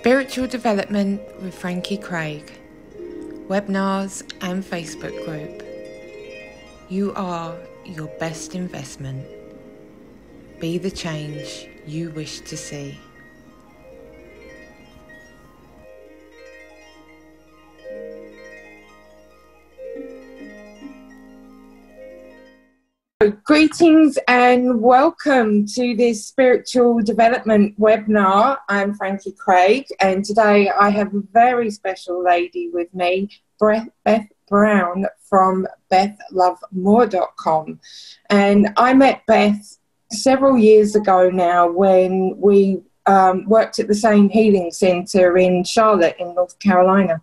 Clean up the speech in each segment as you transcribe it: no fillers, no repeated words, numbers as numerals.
Spiritual Development with Frankey Craig, webinars and Facebook group. You are your best investment. Be the change you wish to see. Greetings and welcome to this spiritual development webinar. I'm Frankey Craig, and today I have a very special lady with me, Beth Brown from BethLoveMore.com. And I met Beth several years ago now when we worked at the same healing centre in Charlotte in North Carolina.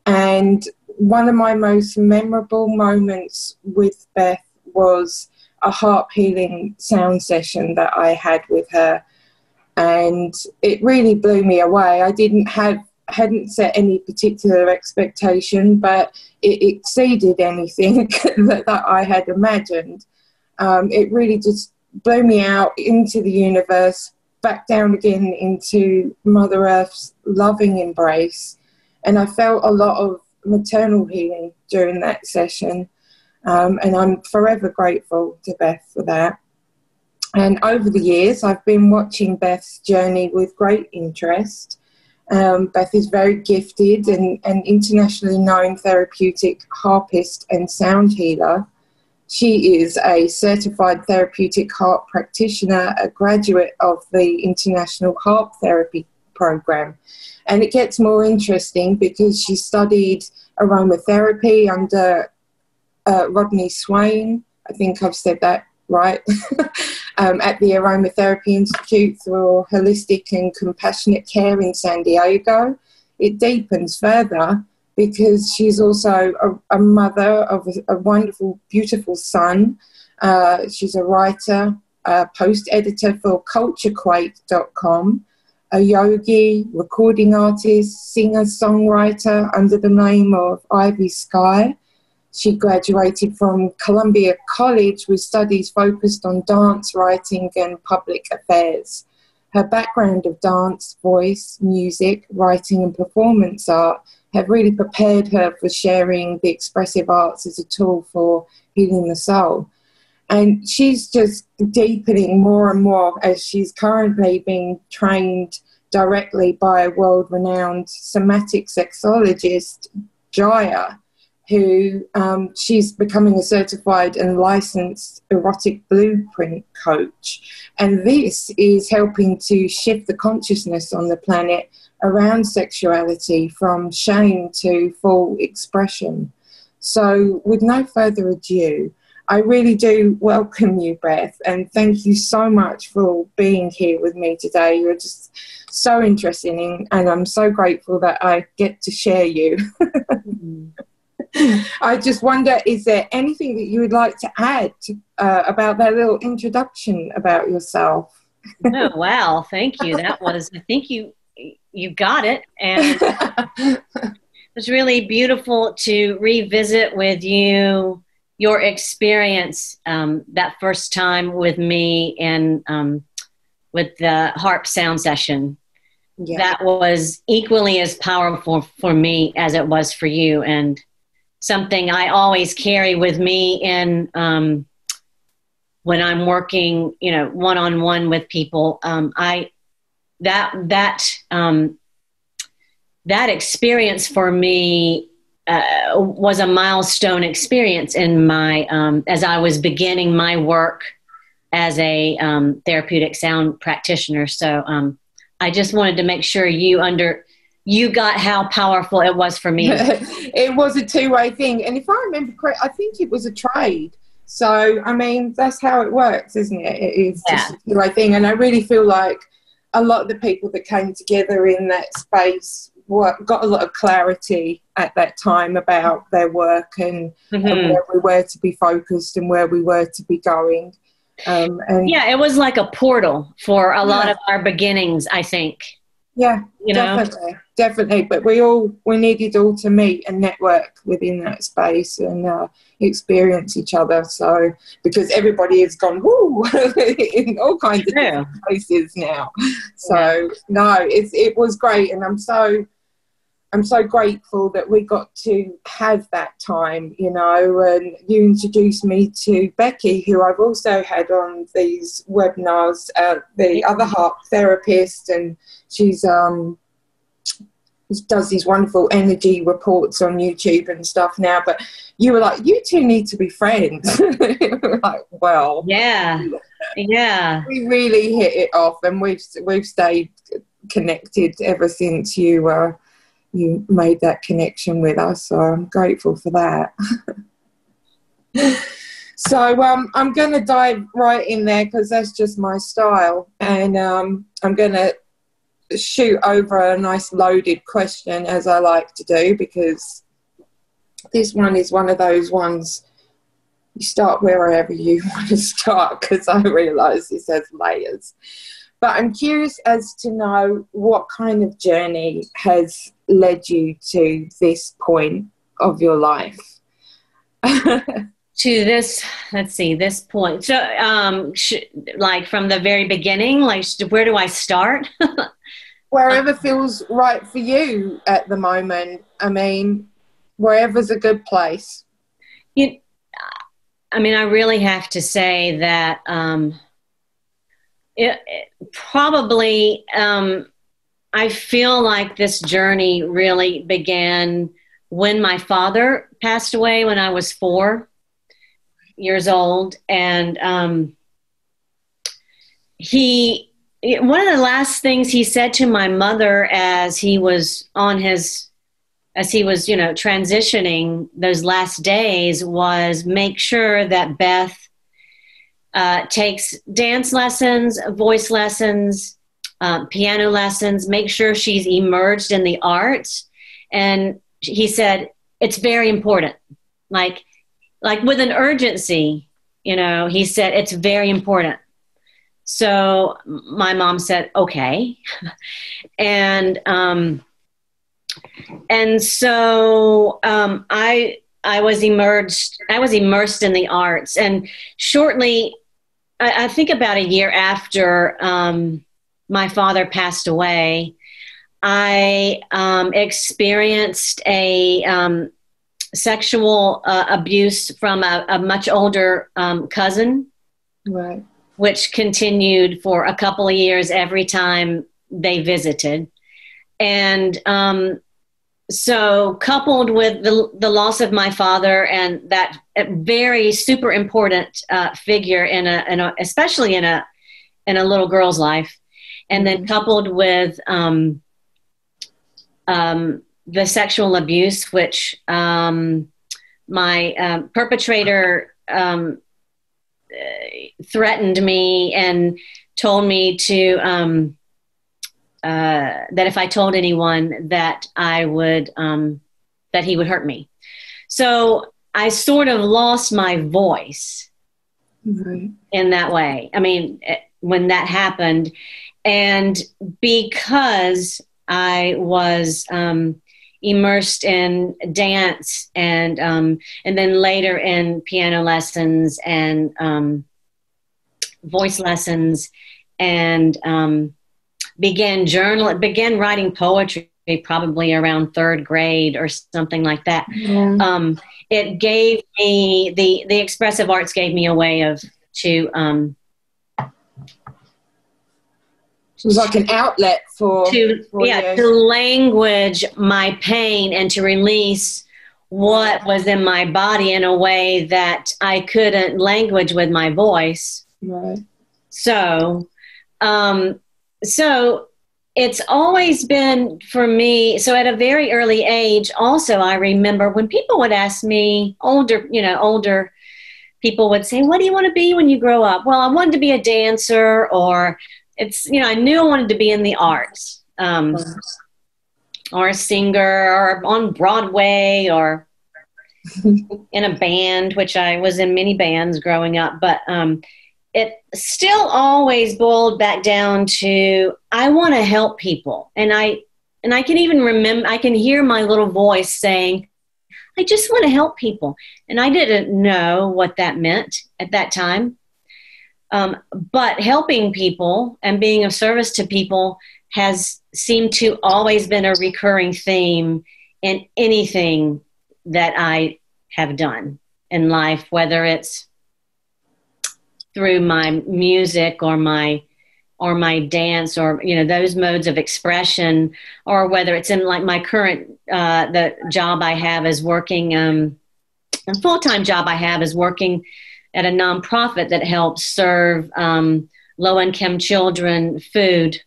And one of my most memorable moments with Beth was a harp healing sound session that I had with her, and it really blew me away. I hadn't set any particular expectation, but it exceeded anything that I had imagined. It really just blew me out into the universe, back down again into Mother Earth's loving embrace, and I felt a lot of maternal healing during that session. And I'm forever grateful to Beth for that. And over the years, I've been watching Beth's journey with great interest. Beth is very gifted and an internationally known therapeutic harpist and sound healer. She is a certified therapeutic harp practitioner, a graduate of the International Harp Therapy program. And it gets more interesting because she studied aromatherapy under Rodney Schwann, I think I've said that right, at the Aromatherapy Institute for Holistic and Compassionate Care in San Diego. It deepens further because she's also a mother of a wonderful, beautiful son. She's a writer, a post editor for culturequake.com, a yogi, recording artist, singer, songwriter under the name of Ivy Sky. She graduated from Columbia College with studies focused on dance, writing, and public affairs. Her background of dance, voice, music, writing, and performance art have really prepared her for sharing the expressive arts as a tool for healing the soul. And she's just deepening more and more as she's currently being trained directly by a world-renowned somatic sexologist, Jaya, who she's becoming a certified and licensed erotic blueprint coach. And this is helping to shift the consciousness on the planet around sexuality from shame to full expression. So with no further ado, I really do welcome you, Beth, and thank you so much for being here with me today. You're just so interesting, and I'm so grateful that I get to share you. I just wonder, is there anything that you would like to add about that little introduction about yourself? Oh, wow. Thank you. That was, I think you got it. And it was really beautiful to revisit with you your experience that first time with me and with the harp sound session. Yeah. That was equally as powerful for me as it was for you, and something I always carry with me in when I'm working, one-on-one with people. That experience for me was a milestone experience in my as I was beginning my work as a therapeutic sound practitioner. So I just wanted to make sure you got how powerful it was for me. It was a two-way thing. And if I remember correctly, I think it was a trade. So, I mean, that's how it works, isn't it? It is just a two-way thing. And I really feel like a lot of the people that came together in that space got a lot of clarity at that time about their work and where we were to be focused and where we were to be going. It was like a portal for a lot of our beginnings, I think. Yeah, definitely. But we needed all to meet and network within that space and experience each other. So because everybody has gone woo in all kinds of different places now. So no, it was great, and I'm so grateful that we got to have that time, you know. And you introduced me to Becky, who I've also had on these webinars, the other Harp therapist, and she's does these wonderful energy reports on YouTube and stuff now. But you were like, you two need to be friends. Like, well, yeah, we really hit it off, and we've stayed connected ever since you made that connection with us. So I'm grateful for that. So I'm going to dive right in there because that's just my style, and I'm going to shoot over a nice loaded question, as I like to do, because this one is one of those ones you start wherever you want to start, because I realise this has layers. But I'm curious as to know what kind of journey has led you to this point of your life. To this, this point. So, like from the very beginning, like where do I start? Wherever feels right for you at the moment. I mean, wherever's a good place. I really have to say that it probably, I feel like this journey really began when my father passed away when I was 4 years old. And one of the last things he said to my mother as he was transitioning those last days was, make sure that Beth takes dance lessons, voice lessons, piano lessons, make sure she's immersed in the arts. And he said, it's very important. Like with an urgency, he said, it's very important. So my mom said, okay. And so I was immersed in the arts. And shortly, I think about a year after my father passed away, I experienced a sexual abuse from a much older cousin. Right. Which continued for a couple of years every time they visited. And so coupled with the loss of my father and that very super important figure especially in a little girl's life, and then coupled with the sexual abuse, which my perpetrator threatened me and told me to that if I told anyone that I would that he would hurt me. So I sort of lost my voice in that way. I mean, when that happened, and because I was immersed in dance and then later in piano lessons and voice lessons, and began writing poetry probably around 3rd grade or something like that. It gave me the expressive arts gave me a way to it was like an outlet to language my pain and to release what was in my body in a way that I couldn't language with my voice. Right. So it's always been for me. So at a very early age, also, I remember when people would ask me, older people would say, what do you want to be when you grow up? Well, I wanted to be a dancer, or I knew I wanted to be in the arts, or a singer, or on Broadway, or in a band, which I was in many bands growing up. But it still always boiled back down to, I want to help people. And I and I can even remember, I can hear my little voice saying, I just want to help people. And I didn't know what that meant at that time. But helping people and being of service to people has seemed to always been a recurring theme in anything that I have done in life, whether it's through my music or my dance, or, you know, those modes of expression, or whether it's in like my current, the job I have is working, a full-time job I have is working at a nonprofit that helps serve low-income children food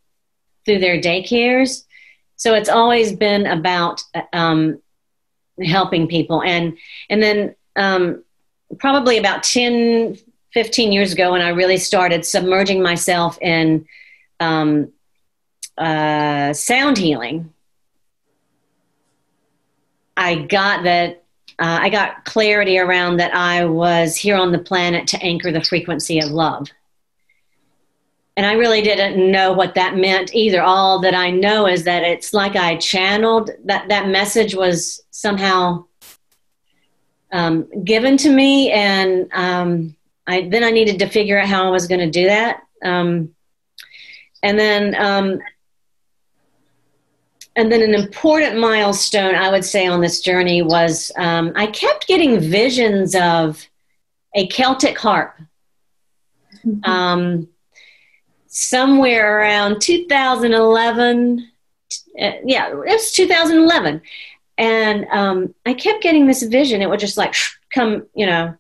through their daycares. So it's always been about helping people. And then probably about 10, 15 years ago, when I really started submerging myself in sound healing, I got clarity around that I was here on the planet to anchor the frequency of love. And I really didn't know what that meant either. All that I know is that it's like I channeled that message was somehow given to me, and then I needed to figure out how I was going to do that. And then an important milestone, I would say, on this journey was I kept getting visions of a Celtic harp. Somewhere around 2011. Yeah, it was 2011. And I kept getting this vision. It would just like come, you know,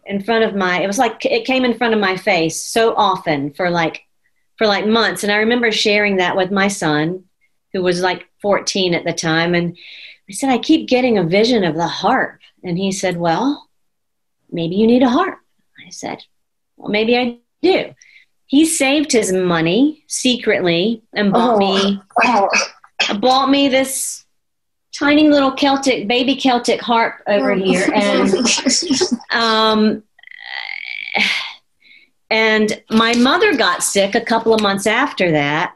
in front of it was like it came in front of my face so often for like months. And I remember sharing that with my son, who was like 14 at the time. And I said, I keep getting a vision of the harp. And he said, well, maybe you need a harp. I said, well, maybe I do. He saved his money secretly and bought me this tiny little baby Celtic harp over here. And my mother got sick a couple of months after that.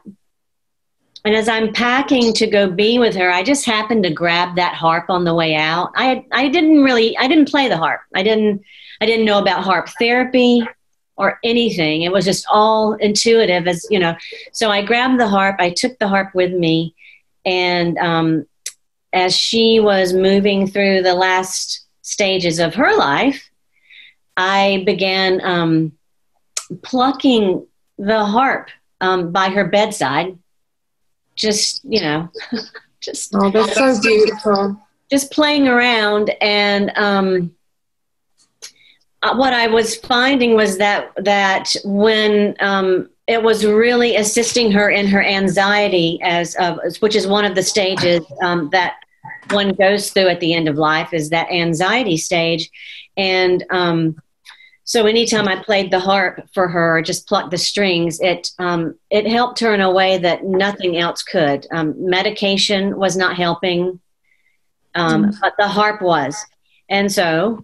And as I'm packing to go be with her, I just happened to grab that harp on the way out. I didn't play the harp. I didn't know about harp therapy or anything. It was just all intuitive, as you know. So I grabbed the harp. I took the harp with me, and as she was moving through the last stages of her life, I began plucking the harp by her bedside. Just, you know, just oh, that's so beautiful. Just playing around, and what I was finding was that when it was really assisting her in her anxiety, which is one of the stages that one goes through at the end of life, is that anxiety stage, and so anytime I played the harp for her, just plucked the strings, it helped her in a way that nothing else could. Medication was not helping, but the harp was. And so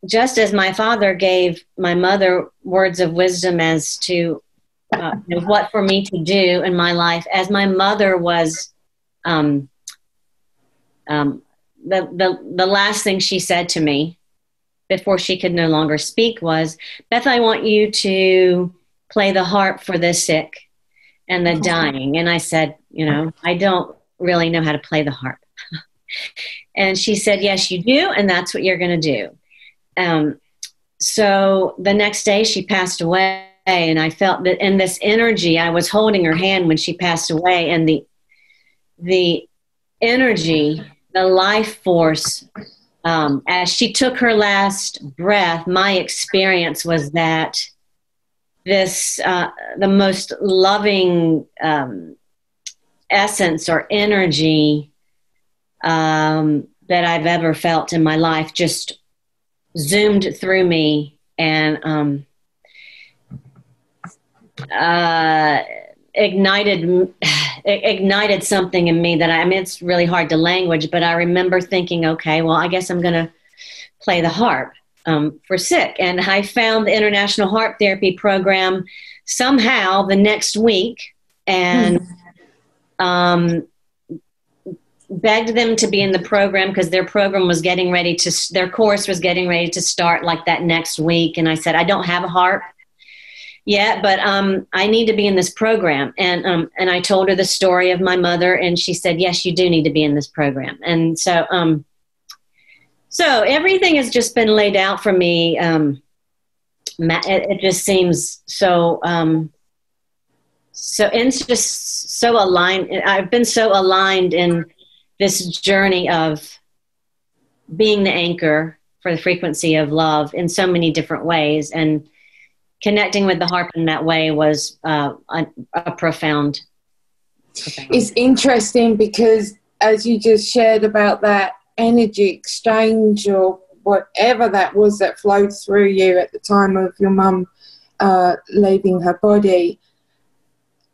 just as my father gave my mother words of wisdom as to what for me to do in my life, as my mother was the last thing she said to me before she could no longer speak was, Beth, I want you to play the harp for the sick and the dying. And I said, you know, I don't really know how to play the harp. And she said, yes, you do. And that's what you're going to do. So the next day she passed away, and I felt that in this energy, I was holding her hand when she passed away, and the energy, the life force, as she took her last breath, my experience was that this, the most loving essence or energy that I've ever felt in my life just zoomed through me and ignited something in me that I mean, it's really hard to language, but I remember thinking, okay, well, I guess I'm going to play the harp for sick. And I found the International Harp Therapy program somehow the next week. And begged them to be in the program because their program was getting ready to, their course was getting ready to start like that next week. And I said, I don't have a harp yet, but I need to be in this program. And I told her the story of my mother, and she said, yes, you do need to be in this program. And so, so everything has just been laid out for me. It just seems so, so it's just so aligned. I've been so aligned in this journey of being the anchor for the frequency of love in so many different ways, and connecting with the harp in that way was a profound. It's interesting because as you just shared about that energy exchange or whatever that was that flowed through you at the time of your mum leaving her body,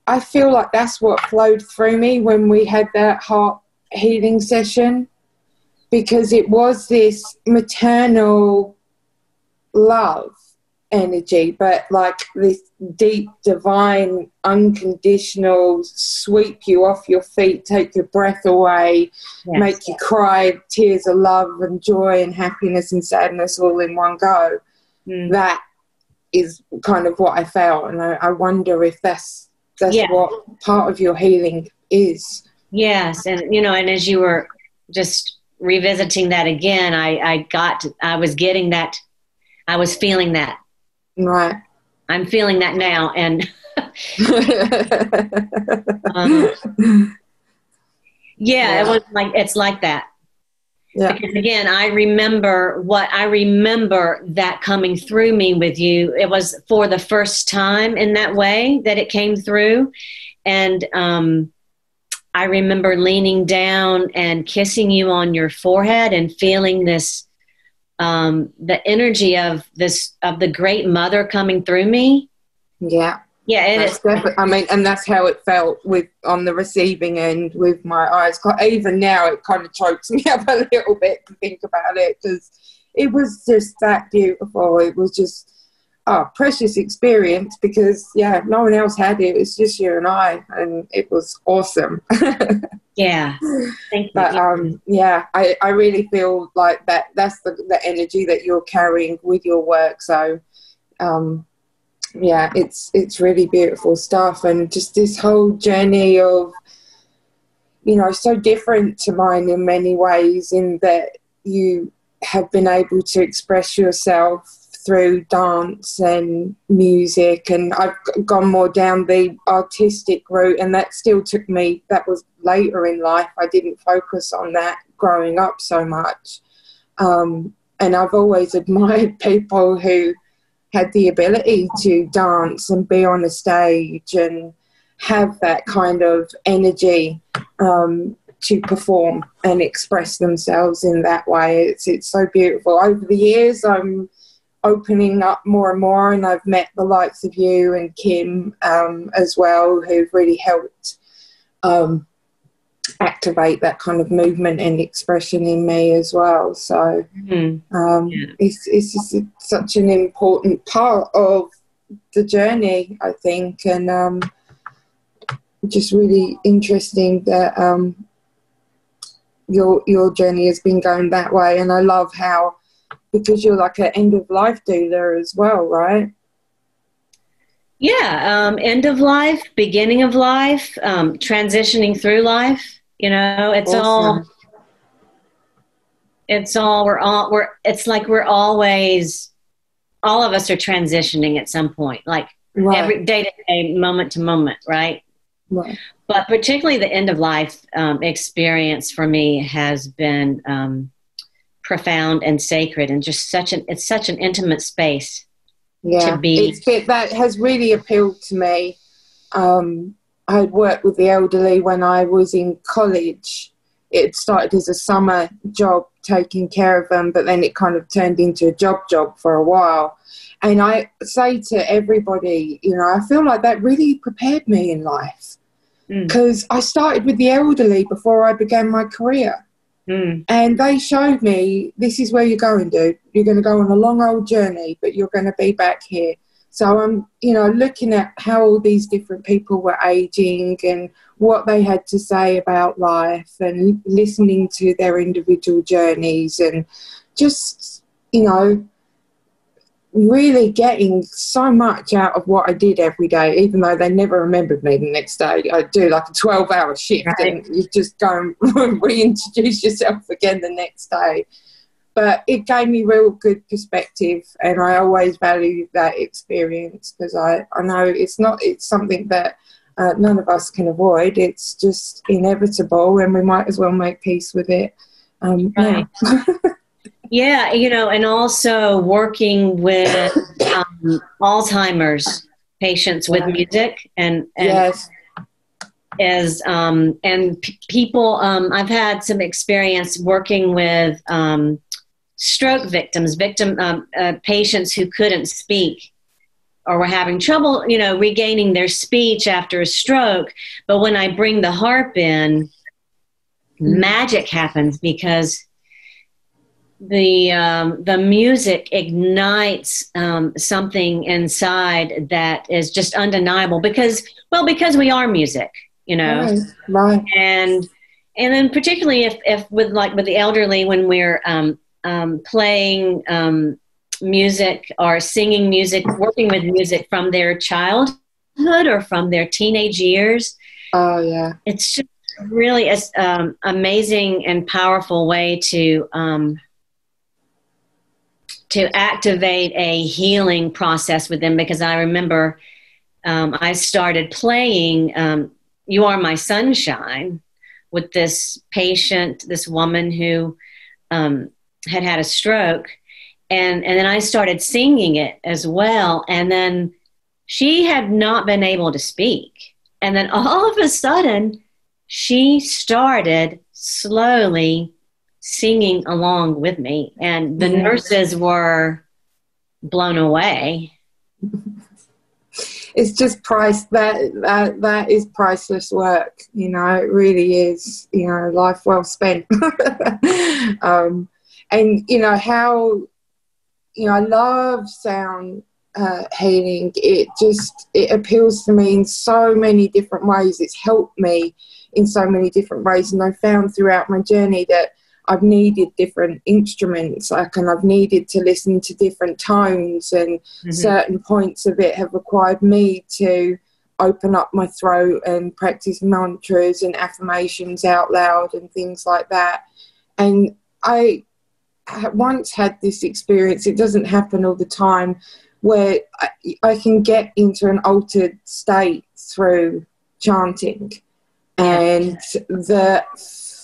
I feel like that's what flowed through me when we had that heart healing session, because it was this maternal love energy, but like this deep, divine, unconditional, sweep you off your feet, take your breath away, yes, make you cry tears of love and joy and happiness and sadness all in one go. That is kind of what I felt, and I wonder if that's what part of your healing is. Yes, and you know, and as you were just revisiting that again, I was getting that, I was feeling that. Right. I'm feeling that now, and it was like, it's like that. Yeah. Because again, I remember that coming through me with you. It was for the first time in that way that it came through, and I remember leaning down and kissing you on your forehead and feeling this, the energy of the great mother coming through me. Yeah. Yeah, it is. I mean, and that's how it felt on the receiving end with my eyes. Even now, it kind of chokes me up a little bit to think about it, because it was just that beautiful. It was just precious experience, because no one else had it. It was just you and I, and it was awesome. Yeah, thank you. But I really feel like that's the energy that you're carrying with your work. So it's really beautiful stuff, and just this whole journey of, you know, so different to mine in many ways, in that you have been able to express yourself through dance and music, and I've gone more down the artistic route, and that still took me, that was later in life. I didn't focus on that growing up so much, and I've always admired people who had the ability to dance and be on a stage and have that kind of energy to perform and express themselves in that way. It's so beautiful. Over the years, I'm opening up more and more, and I've met the likes of you and Kim as well, who've really helped activate that kind of movement and expression in me as well. So it's just such an important part of the journey, I think, and just really interesting that your journey has been going that way. And I love how, because you're like an end of life doula as well, right? Yeah, end of life, beginning of life, transitioning through life. You know, it's awesome. It's like we're always, all of us are transitioning at some point, like every day to day, moment to moment, right? Right. But particularly the end of life experience for me has been profound and sacred, and just it's such an intimate space to be. That has really appealed to me. I had worked with the elderly when I was in college. It started as a summer job taking care of them, but then it kind of turned into a job for a while. And I say to everybody, you know, I feel like that really prepared me in life, because I started with the elderly before I began my career. And they showed me, this is where you're going, dude. You're going to go on a long old journey, but you're going to be back here So I'm, looking at how all these different people were aging and what they had to say about life, and listening to their individual journeys, and just, really getting so much out of what I did every day, even though they never remembered me the next day. I'd do like a 12-hour shift, right, and you just go and reintroduce yourself again the next day. But it gave me real good perspective, and I always value that experience, because I know it's something that none of us can avoid. It's just inevitable, and we might as well make peace with it. Right. Yeah, and also working with Alzheimer's patients with music, and yes, people. I've had some experience working with stroke victims, patients who couldn't speak or were having trouble, regaining their speech after a stroke. But when I bring the harp in, magic happens, because the music ignites something inside that is just undeniable, because we are music, right. And then particularly if with the elderly, when we're playing music or singing music, working with music from their childhood or from their teenage years. Oh yeah, it's just really an amazing and powerful way to activate a healing process with them. Because I remember I started playing You Are My Sunshine with this patient, this woman who had a stroke. And then I started singing it as well. And then she had not been able to speak. And then all of a sudden, she started slowly singing along with me, and the nurses were blown away. It's just that is priceless work. It really is. Life well spent. And how I love sound healing. It appeals to me in so many different ways. It's helped me in so many different ways, and I found throughout my journey that I've needed different instruments, and I've needed to listen to different tones, and certain points of it have required me to open up my throat and practice mantras and affirmations out loud and things like that. And I once had this experience, it doesn't happen all the time, where I can get into an altered state through chanting, and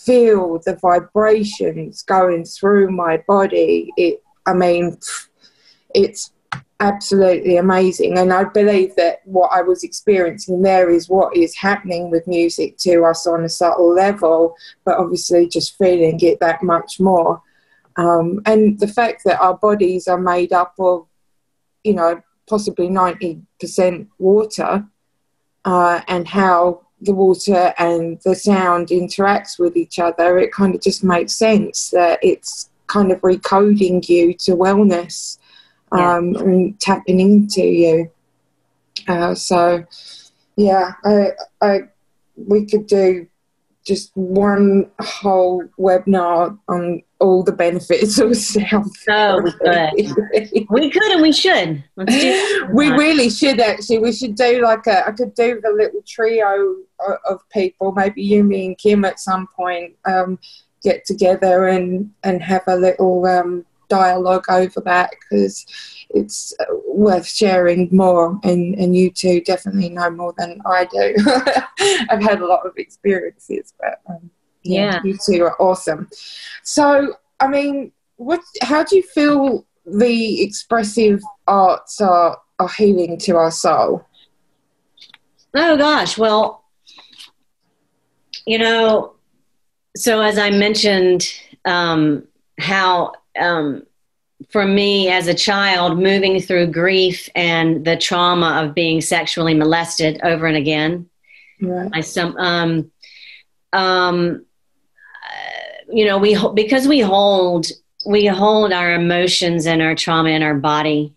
feel the vibrations going through my body. It's absolutely amazing. And I believe that what I was experiencing there is what is happening with music to us on a subtle level, but obviously just feeling it that much more. And the fact that our bodies are made up of, possibly 90% water, and how the water and the sound interacts with each other, it kind of just makes sense that it's kind of recoding you to wellness, and tapping into you. We could do just one whole webinar on all the benefits of sound. Oh, we could and we should. Let's do that. We really should, actually. We should do I could do a little trio of people, maybe you, me and Kim at some point, get together and have a little dialogue over that, because it's worth sharing more, and you two definitely know more than I do. I've had a lot of experiences, but you two are awesome. So, how do you feel the expressive arts are healing to our soul? Oh gosh, well, so as I mentioned, how for me as a child, moving through grief and the trauma of being sexually molested over and again, right. Because we hold our emotions and our trauma in our body,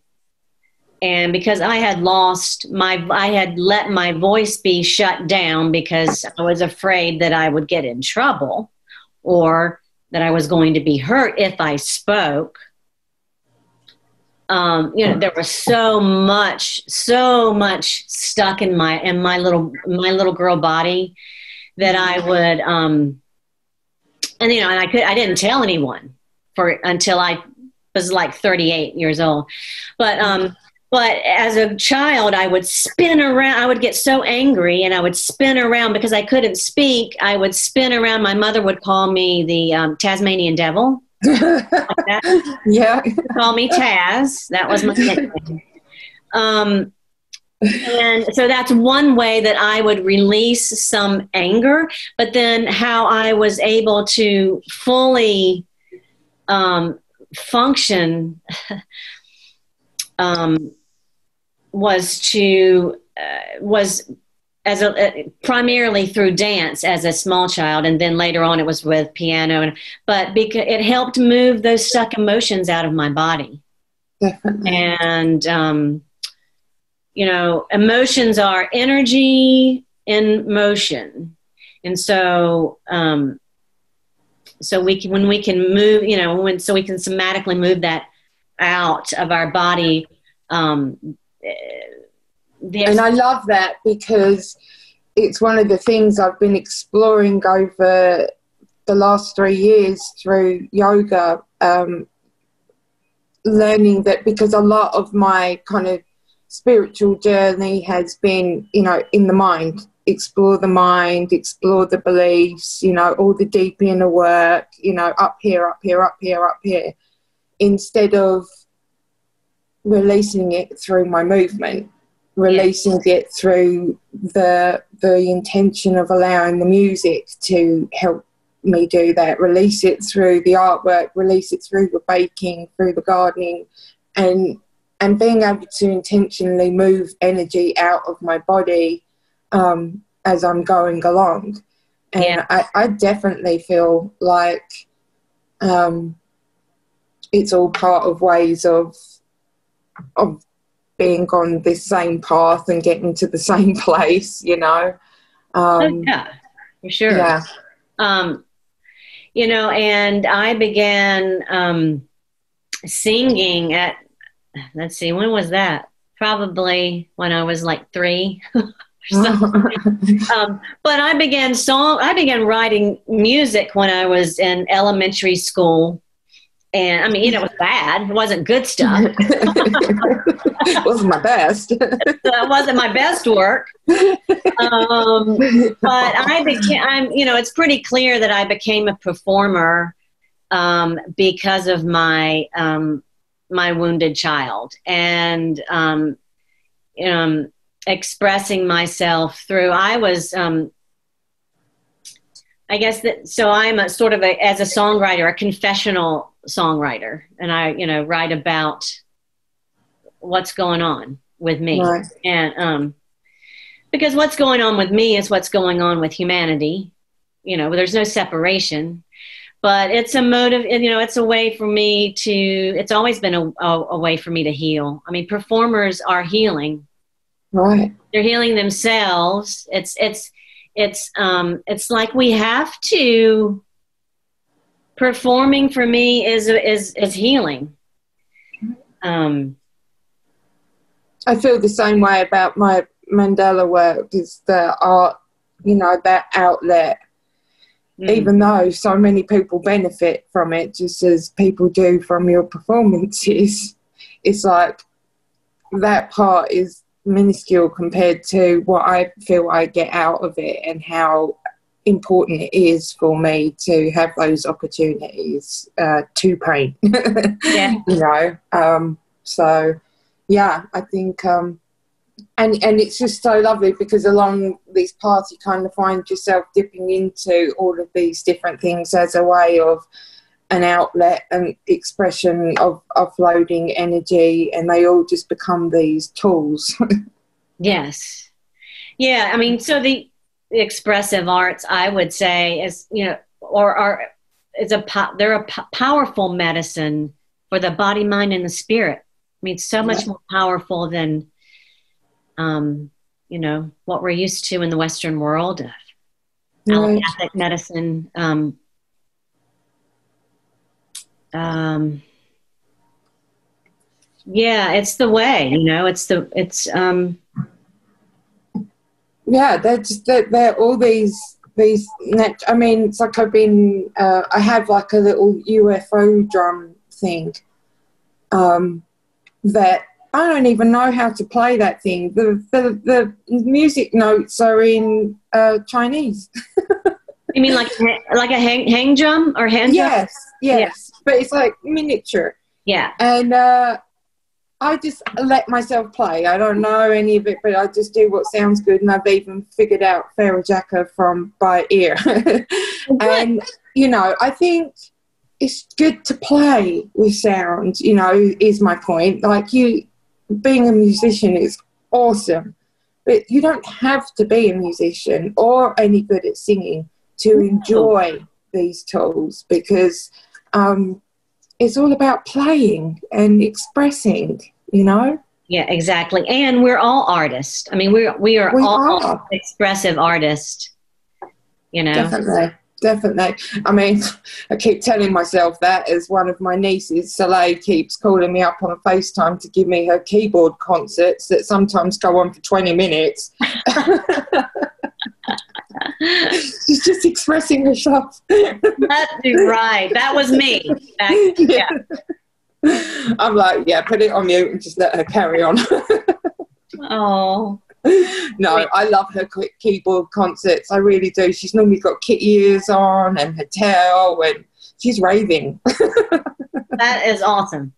And because I had let my voice be shut down because I was afraid that I would get in trouble or that I was going to be hurt if I spoke. There was so much stuck in my little girl body that I would, and I didn't tell anyone until I was like 38 years old. But as a child, I would spin around. I would get so angry and I would spin around because I couldn't speak. I would spin around. My mother would call me the Tasmanian devil. Like yeah. Call me Taz. That was my nickname. And so that's one way that I would release some anger. But then how I was able to fully function was primarily through dance as a small child, and then later on it was with piano. But because it helped move those stuck emotions out of my body. Definitely. And emotions are energy in motion, and so when we can move, we can somatically move that out of our body. And I love that because it's one of the things I've been exploring over the last 3 years through yoga, learning that, because a lot of my kind of spiritual journey has been, in the mind, explore the beliefs, all the deep inner work, up here, instead of releasing it through my movement, releasing it through the intention of allowing the music to help me do that, release it through the artwork, release it through the baking, through the gardening, and being able to intentionally move energy out of my body as I'm going along. And I definitely feel like it's all part of ways of being on this same path and getting to the same place, yeah, for sure. Yeah. And I began singing at, let's see, when was that? Probably when I was like 3. But I began writing music when I was in elementary school. And I mean, it was bad. It wasn't good stuff. It wasn't my best. It wasn't my best work. But it's pretty clear that I became a performer because of my my wounded child, and expressing myself through. I was. I guess that, so I'm as a songwriter, a confessional songwriter, and I, write about what's going on with me. Right. And because what's going on with me is what's going on with humanity. There's no separation, but it's a motive, it's a way for me to, it's always been a way for me to heal. I mean, performers are healing. Right. They're healing themselves. It's like we have to. Performing for me is healing. I feel the same way about my mandala work. Is the art, that outlet. Even though so many people benefit from it, just as people do from your performances, it's like that part is minuscule compared to what I feel I get out of it, and how important it is for me to have those opportunities to paint. Yeah. So yeah, I think and it's just so lovely because along this path you kind of find yourself dipping into all of these different things as a way of an outlet and expression of offloading energy, and they all just become these tools. Yes. Yeah, I mean, so the expressive arts, I would say, they're a powerful medicine for the body, mind, and the spirit. mean, so much more powerful than, you know, what we're used to in the Western world of allopathic medicine. Yeah, it's the way, you know, yeah, they're all these, I mean, it's like I have like a little UFO drum thing, that I don't even know how to play that thing. The music notes are in Chinese. You mean like a hang drum or hand drum? Yes, Yeah. but it's like miniature. Yeah. And I just let myself play. I don't know any of it, but I just do what sounds good. And I've even figured out Farajaka by ear. And, you know, I think it's good to play with sound, you know, is my point. Like, being a musician is awesome, but you don't have to be a musician or any good at singing to enjoy these tools, because it's all about playing and expressing, you know? Yeah, exactly. And we're all artists. I mean, we are all expressive artists, you know? Definitely. I mean, I keep telling myself that, as one of my nieces, Soleil, keeps calling me up on FaceTime to give me her keyboard concerts that sometimes go on for 20 minutes. She's just expressing herself. That's right. That was me. Yeah. I'm like, yeah, put it on mute and just let her carry on. Oh. No, I love her keyboard concerts. I really do. She's normally got kitty ears on and her tail, and she's raving. That is awesome.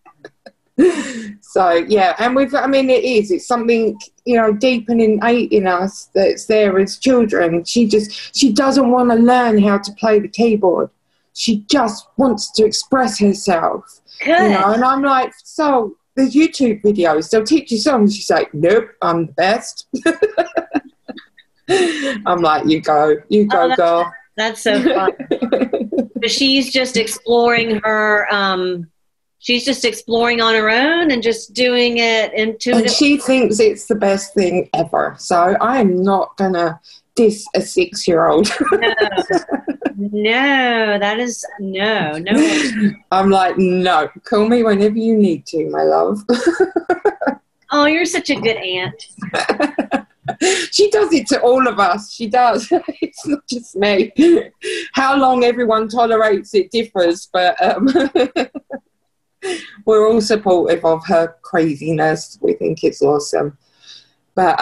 So, yeah, and it's something, you know, deep and innate in us that's there as children. She doesn't want to learn how to play the keyboard. She just wants to express herself. Good. You know, and I'm like, so there's YouTube videos, they'll teach you songs. She's like, nope, I'm the best. I'm like, you go, girl. That's so fun. But she's just exploring she's just exploring on her own and just doing it intuitively. And she thinks it's the best thing ever. So I'm not going to diss a 6-year-old. No, that is no. I'm like, no, call me whenever you need to, my love. Oh, you're such a good aunt. She does it to all of us. She does. It's not just me. How long everyone tolerates it differs, but we're all supportive of her craziness. We think it's awesome. But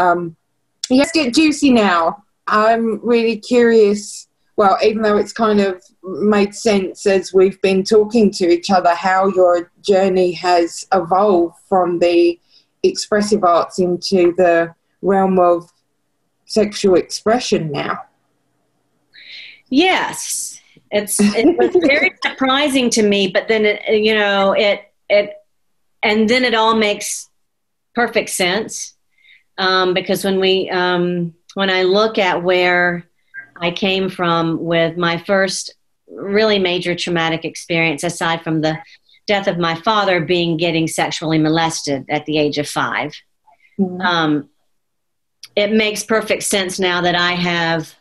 let's get juicy now. I'm really curious. Well, even though it's kind of made sense as we've been talking to each other, how your journey has evolved from the expressive arts into the realm of sexual expression now. Yes, it was very surprising to me, but then it all makes perfect sense, because when I look at where I came from with my first really major traumatic experience, aside from the death of my father, being getting sexually molested at the age of 5. Mm-hmm. It makes perfect sense now that I have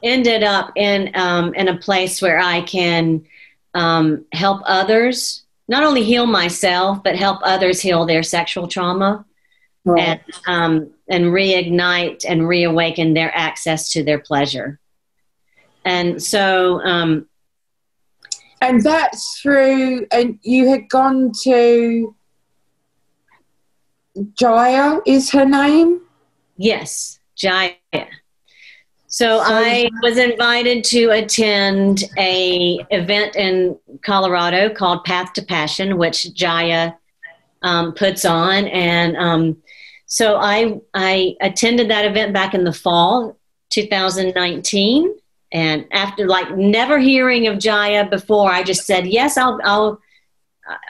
ended up in a place where I can help others, not only heal myself, but help others heal their sexual trauma. Right. And reignite and reawaken their access to their pleasure. And so... and that's through... And you had gone to... Jaya is her name? Yes, Jaya. So I was invited to attend an event in Colorado called Path to Passion, which Jaya puts on. And so I attended that event back in the fall 2019. And after never hearing of Jaya before, I just said, yes, I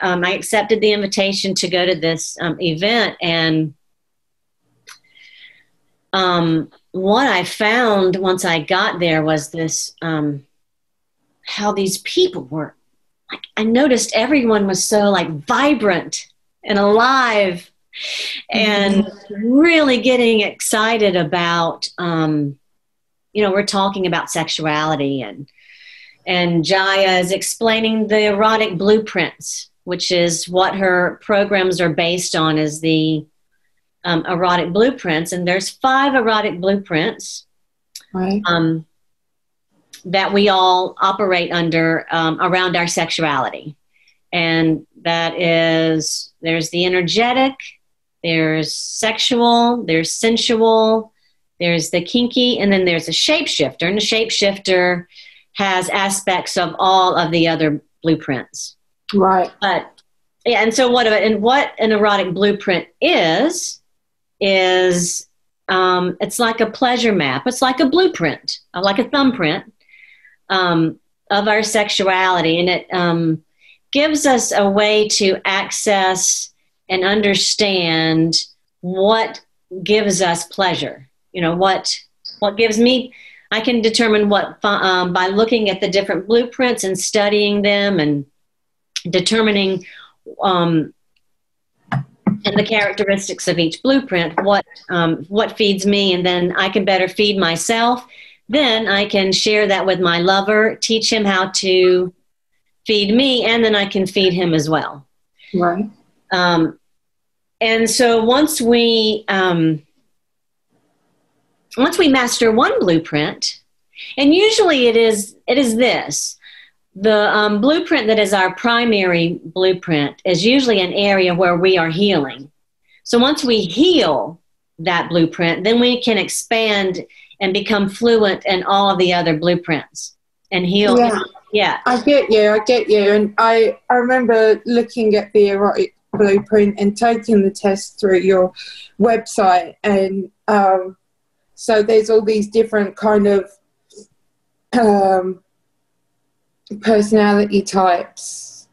accepted the invitation to go to this event. And what I found once I got there was this, how these people were I noticed everyone was so like vibrant and alive and really getting excited about, we're talking about sexuality, and Jaya is explaining the erotic blueprints, which is what her programs are based on, is the erotic blueprints. And there's 5 erotic blueprints. Right. That we all operate under around our sexuality. And that is, there's the energetic, there's sexual, there's sensual, there's the kinky, and then there's a shapeshifter. And the shapeshifter has aspects of all of the other blueprints. Right. But yeah, and so what an erotic blueprint is it's like a pleasure map. It's like a blueprint, like a thumbprint of our sexuality, and it gives us a way to access and understand what gives us pleasure. What gives me. I can determine what by looking at the different blueprints and studying them and determining and the characteristics of each blueprint, what feeds me, and then I can better feed myself. Then I can share that with my lover, teach him how to feed me, and then I can feed him as well. Right. And so once we master one blueprint, and usually it is this. The blueprint that is our primary blueprint is usually an area where we are healing. So once we heal that blueprint, then we can expand and become fluent in all of the other blueprints and heal. Yeah. Yeah. I get you. And I remember looking at the erotic blueprint and taking the test through your website. And so there's all these different kind of personality types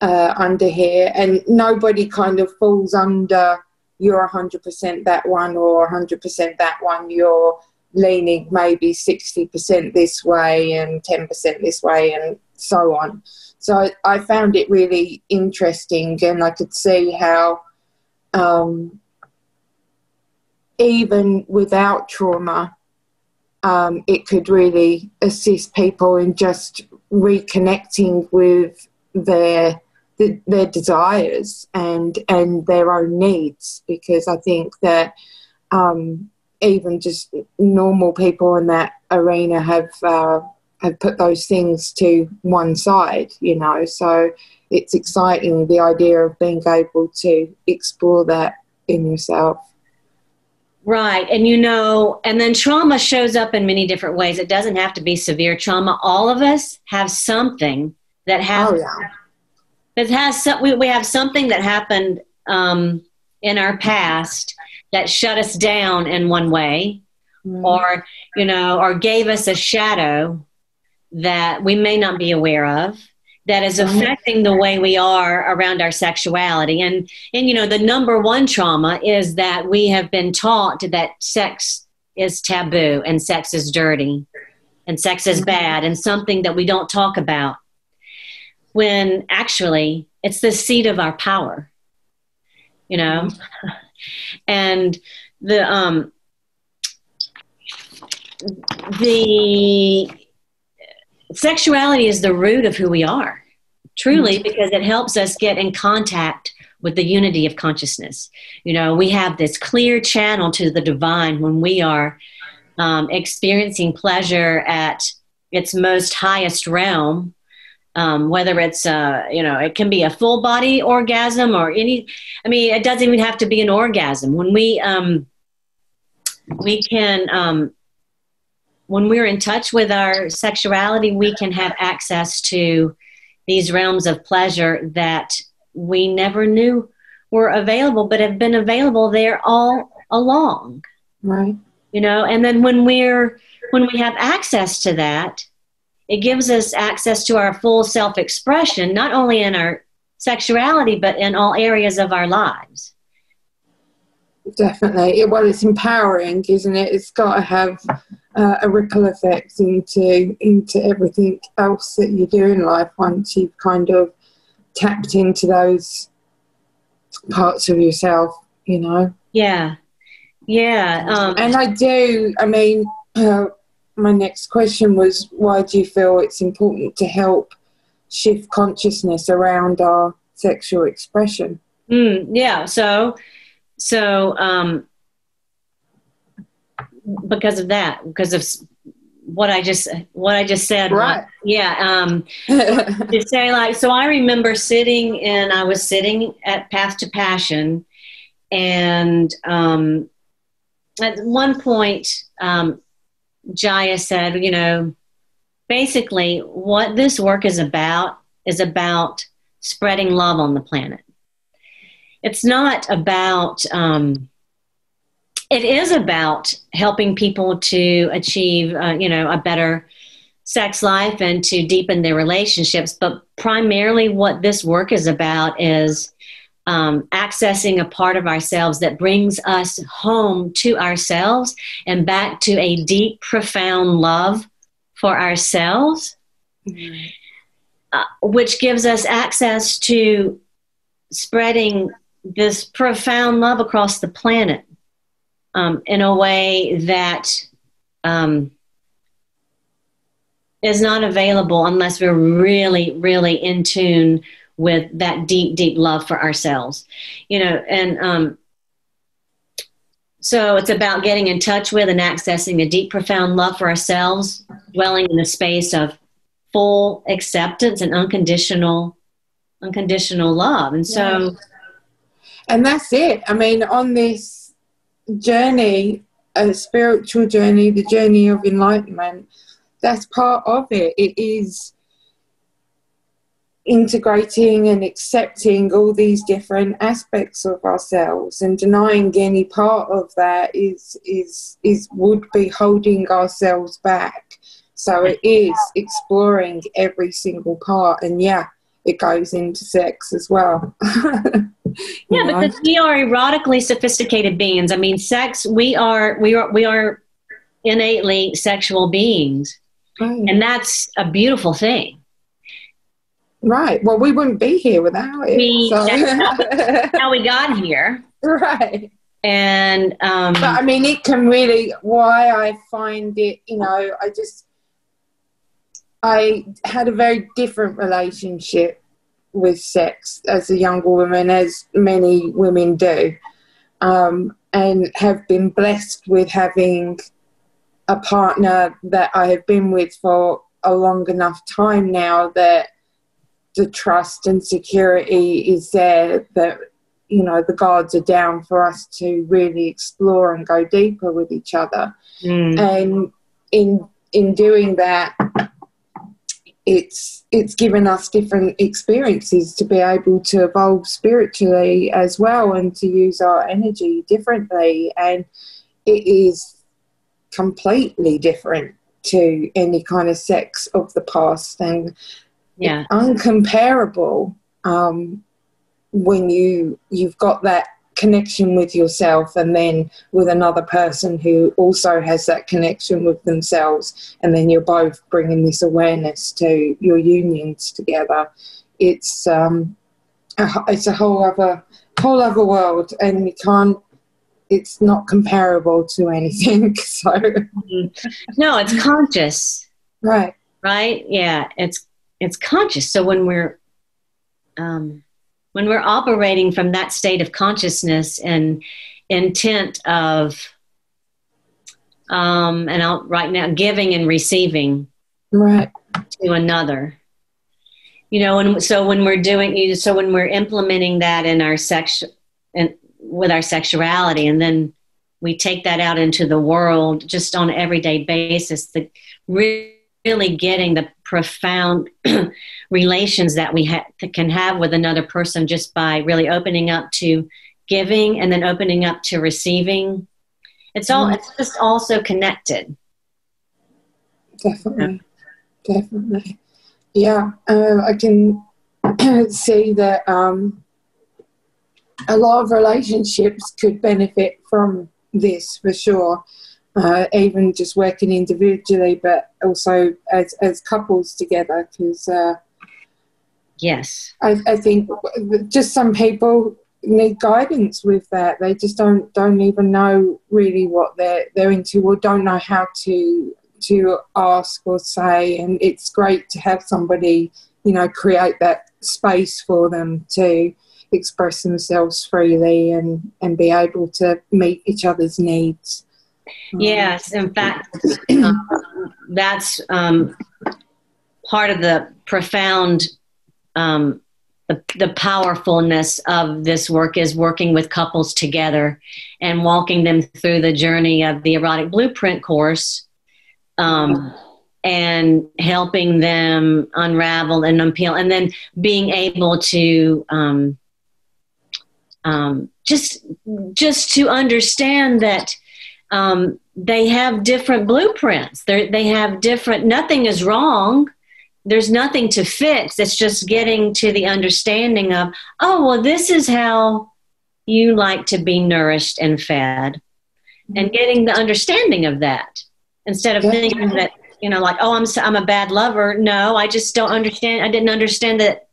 under here, and nobody kind of falls under you're 100% that one or 100% that one. You're leaning maybe 60% this way and 10% this way and so on. So I found it really interesting, and I could see how even without trauma, it could really assist people in just reconnecting with their desires and their own needs, because I think that even just normal people in that arena have put those things to one side, so it's exciting, the idea of being able to explore that in yourself. Right. And and then trauma shows up in many different ways. It doesn't have to be severe trauma. All of us have something that happened. Oh, yeah. We have something that happened in our past that shut us down in one way, or gave us a shadow that we may not be aware of, that is affecting the way we are around our sexuality. And the number one trauma is that we have been taught that sex is taboo and sex is dirty and sex is bad and something that we don't talk about, when actually it's the seat of our power, and the sexuality is the root of who we are, truly, because it helps us get in contact with the unity of consciousness. We have this clear channel to the divine when we are experiencing pleasure at its most highest realm, whether it's, it can be a full body orgasm or it doesn't even have to be an orgasm. When when we're in touch with our sexuality, we can have access to these realms of pleasure that we never knew were available, but have been available there all along. Right. And then when we have access to that, it gives us access to our full self-expression, not only in our sexuality, but in all areas of our lives. Definitely. Well, it's empowering, isn't it? It's got to have a ripple effect into everything else that you do in life once you've kind of tapped into those parts of yourself, you know. Yeah. And I mean, my next question was, why do you feel it's important to help shift consciousness around our sexual expression? Yeah. So because of that, because of what I just said. Right. To say, like, so I remember I was sitting at Path to Passion, and at one point, Jaya said, you know, basically what this work is about spreading love on the planet. It's not about, it is about helping people to achieve, a better sex life and to deepen their relationships. But primarily what this work is about is accessing a part of ourselves that brings us home to ourselves and back to a deep, profound love for ourselves, which gives us access to spreading this profound love across the planet in a way that is not available unless we're really, really in tune with that deep, deep love for ourselves, you know. And so it's about getting in touch with and accessing a deep, profound love for ourselves, dwelling in a space of full acceptance and unconditional love. And so, and that's it. I mean, on this journey, a spiritual journey, the journey of enlightenment, that's part of it. It is integrating and accepting all these different aspects of ourselves, and denying any part of that would be holding ourselves back. So it is exploring every single part, and it goes into sex as well. Because we are erotically sophisticated beings. I mean, sex, we are innately sexual beings. Right. And that's a beautiful thing. Right. Well, we wouldn't be here without it. That's how we got here. Right. And but I mean, it can really, why I find it, you know, I had a very different relationship with sex as a younger woman, as many women do, and have been blessed with having a partner that I have been with for a long enough time now that the trust and security is there, that, you know, the guards are down for us to really explore and go deeper with each other. And in doing that, it's given us different experiences to be able to evolve spiritually as well, and to use our energy differently. And it is completely different to any kind of sex of the past, and uncomparable when you've got that connection with yourself, and then with another person who also has that connection with themselves, and then you're both bringing this awareness to your unions together. It's a whole other world, and it's not comparable to anything. So no, it's conscious. Right. Yeah, it's conscious. So when we're operating from that state of consciousness and intent of, right now, giving and receiving, right, to another, you know, and so when we're implementing that in our sex and with our sexuality, and then we take that out into the world just on an everyday basis, really getting the profound relations that we can have with another person just by really opening up to giving and then opening up to receiving. It's just also connected. Definitely. Yeah, I can see that a lot of relationships could benefit from this, for sure. even just working individually, but also as couples together, because yes, I think just some people need guidance with that. They just don't even know really what they're into, or don't know how to ask or say. And it's great to have somebody, you know, create that space for them to express themselves freely and be able to meet each other's needs. Yes, in fact, that's part of the profound, the powerfulness of this work is working with couples together and walking them through the journey of the Erotic Blueprint course, and helping them unravel and unpeel, and then being able to just to understand that they have different blueprints. They have different. Nothing is wrong. There's nothing to fix. It's just getting to the understanding of, oh, well, this is how you like to be nourished and fed, and getting the understanding of that instead of thinking that, you know, like, oh, I'm a bad lover. No, I just don't understand. I didn't understand that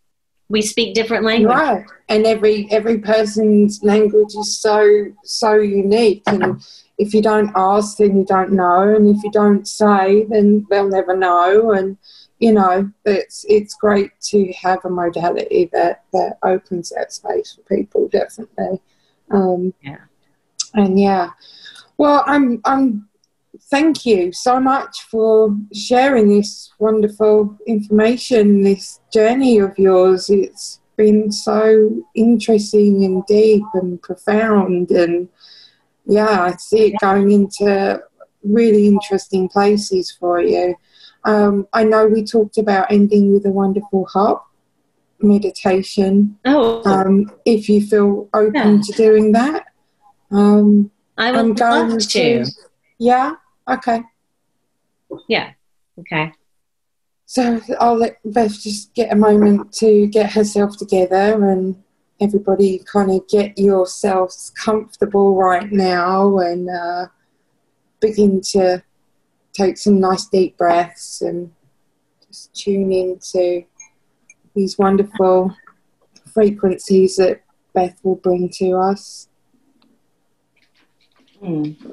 we speak different languages. Right, and every person's language is so unique, and if you don't ask, then you don't know, and if you don't say, then they'll never know. And you know, it's great to have a modality that opens that space for people, definitely. And yeah, well, I'm thank you so much for sharing this wonderful information, this journey of yours. It's been so interesting and deep and profound, and yeah, I see it going into really interesting places for you. I know we talked about ending with a wonderful harp meditation. If you feel open to doing that. I would love to. Yeah? Okay. Yeah. Okay. So I'll let Beth just get a moment to get herself together, and everybody kind of get yourselves comfortable right now, and begin to take some nice deep breaths and just tune into these wonderful frequencies that Beth will bring to us. Okay.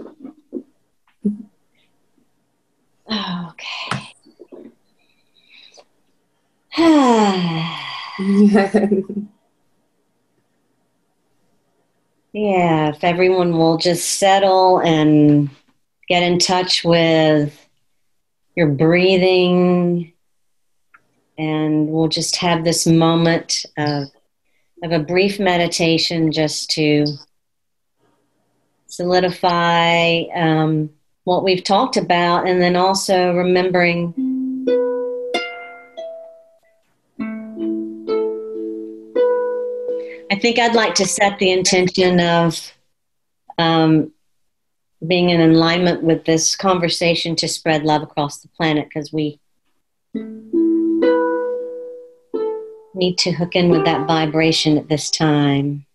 Yeah, if everyone will just settle and get in touch with your breathing, and we'll just have this moment of a brief meditation just to solidify what we've talked about, and then also remembering I think I'd like to set the intention of being in alignment with this conversation to spread love across the planet, because we need to hook in with that vibration at this time.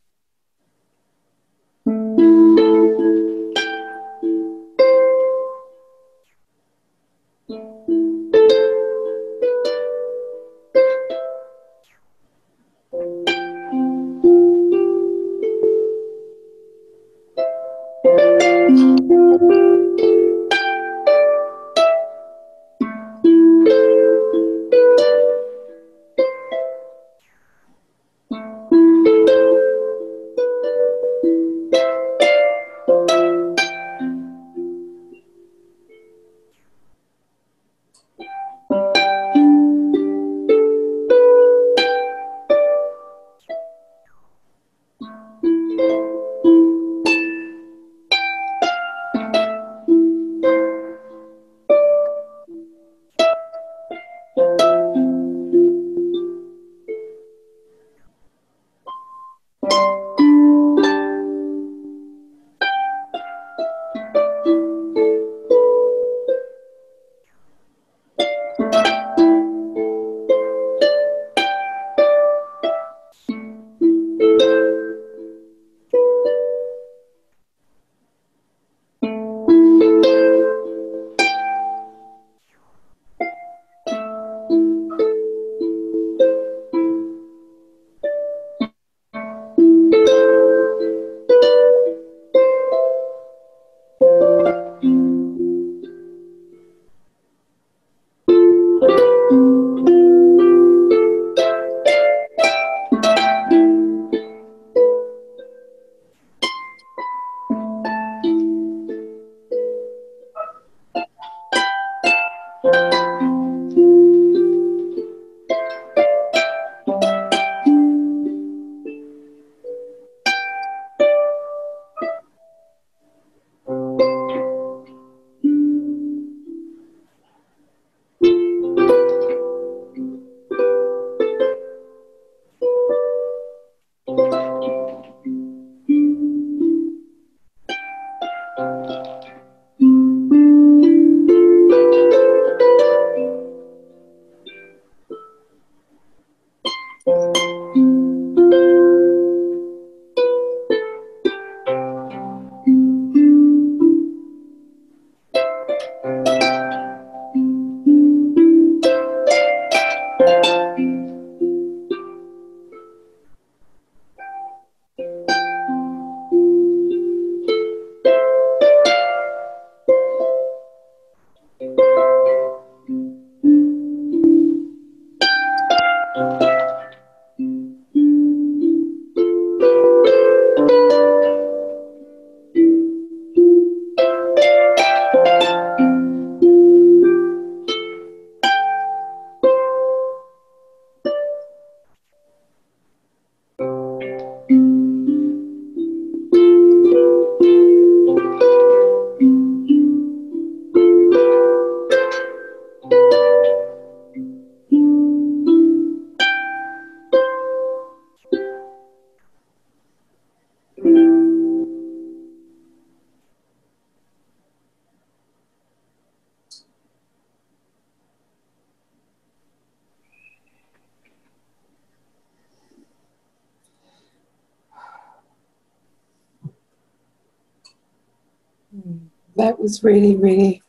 That was really, really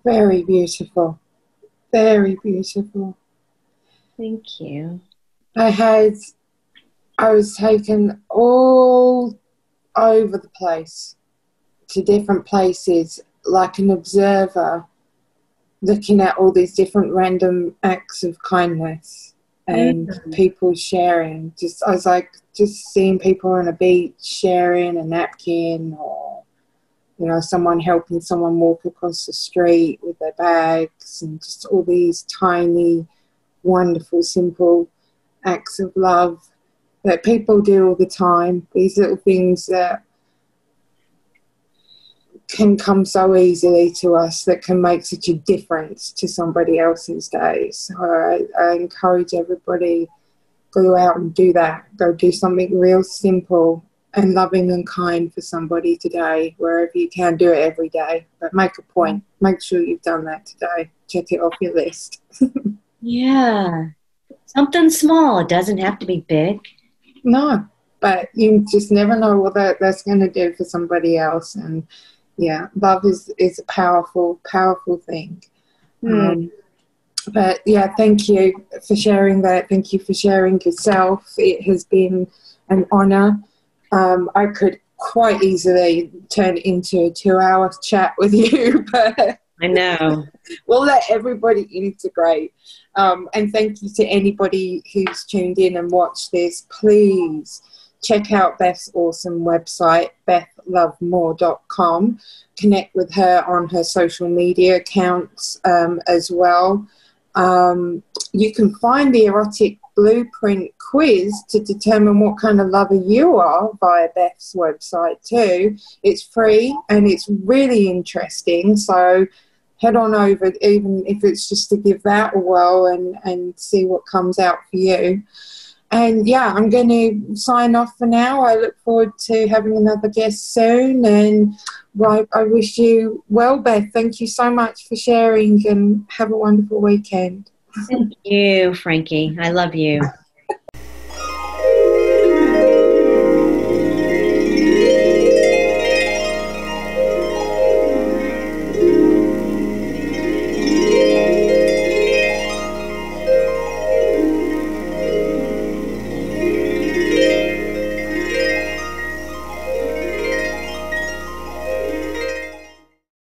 very beautiful. Very beautiful. Thank you. I was taken all over the place, to different places, like an observer, looking at all these different random acts of kindness and people sharing. I was like, just seeing people on a beach sharing a napkin, or, you know, someone helping someone walk across the street with their bags, and just all these tiny, wonderful, simple acts of love that people do all the time. These little things that can come so easily to us, that can make such a difference to somebody else's day. So I encourage everybody, go out and do that. Go do something real simple and loving and kind for somebody today, wherever you can. Do it every day, but make a point. Make sure you've done that today. Check it off your list. Yeah. Something small. It doesn't have to be big. No, but you just never know what that's going to do for somebody else. And yeah, love is a powerful, powerful thing. But yeah, thank you for sharing that. Thank you for sharing yourself. It has been an honour. I could quite easily turn it into a 2-hour chat with you, but I know. We'll let everybody integrate. And thank you to anybody who's tuned in and watched this. Please check out Beth's awesome website, BethLoveMore.com. Connect with her on her social media accounts as well. You can find the Erotic Blueprint quiz to determine what kind of lover you are via Beth's website too. It's free and it's really interesting. So head on over, even if it's just to give that a whirl and see what comes out for you. And yeah, I'm going to sign off for now. I look forward to having another guest soon. And I wish you well, Beth. Thank you so much for sharing, and have a wonderful weekend. Thank you, Frankie. I love you.